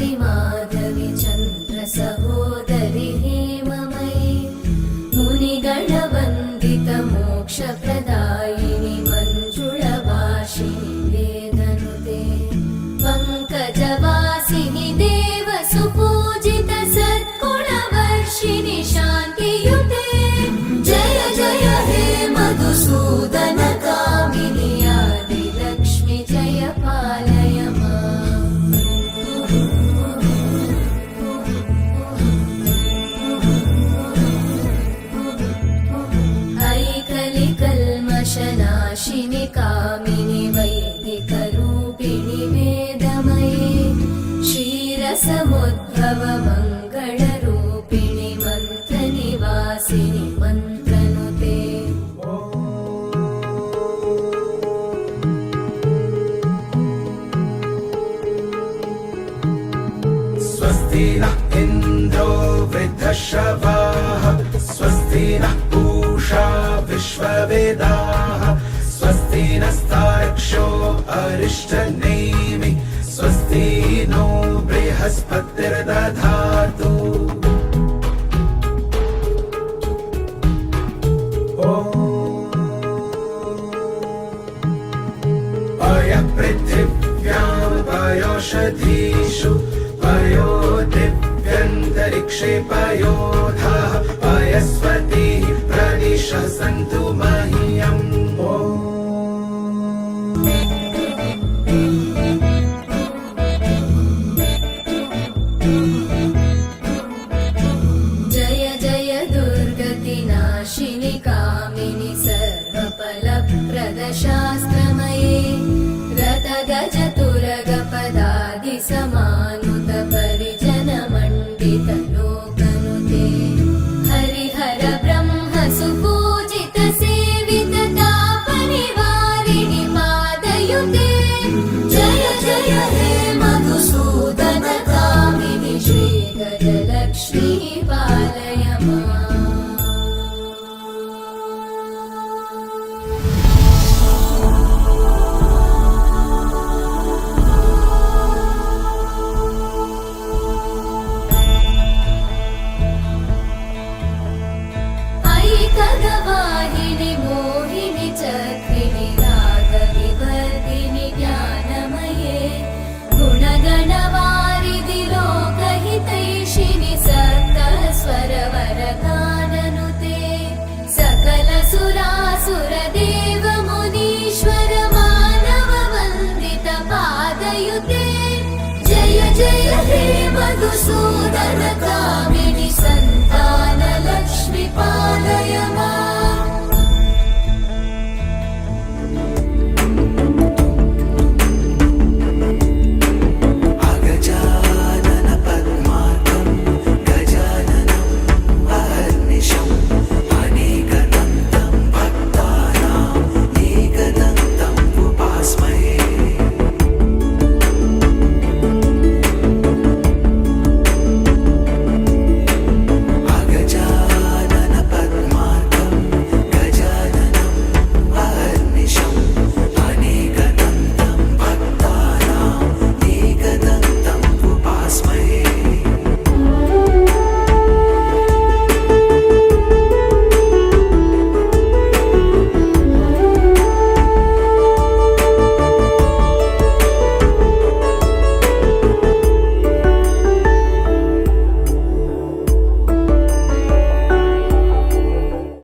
श्रीहरि माधवी चन्द्र सहोदरि हेममयी मुनिगणवन्दित मोक्षप्रदायिनि मञ्जुळभाषिणि वेदनुते पङ्कजवासिनि देवसुपूजित सद्गुणवर्षिणि शान्तियुते जय जय हे मधुसूदन कामिनि आदिलक्ष्मि जय पालय माम्। ऐकलिकल्मषनाशिनि कामिनि वैदिकरूपिणि वेदमये क्षीरसमुद्भव मङ्गलरूपिणि मन्त्रनिवासिनि मन्त्रनुते स्वस्ति नः इन्द्रो वृद्धश्रवाः स्वस्ति नः पूषा विश्ववेदाः स्वस्ति नस्तार्क्ष्यो अरिष्टनेमिः स्वस्ति नो बृहस्पतिर्दधातु। पयपृथिव्यां पयोषधीषु पयो दिव्यन्तरिक्षे पयोधाः पयस्वतीः प्रदिशः सन्तु मह्यम्। जय जय दुर्गतिनाशिनि कामिनि सर्वफलप्रदशास्त्रमये रथगजतुरगपदादिसमानुत परिजनमण्डित लोकनुते हरिहर ब्रह्म सुपूजित सेवित तापनिवारिणि पादयुते जय जय हे मधुसूदन कामिनि श्रीगजलक्ष्मी पालय माम्। ऐकगवाहिनि मोहिनि चक्रिणि रागविवर्धिनि ज्ञानमये गुणगणवारिधि लोकहितैषिणि सप्तस्वरवरगाननुते सकलसुरासुरदेव मुनीश्वर मानव वन्दित पादयुते जय जय हे मधुसूदन कामिनि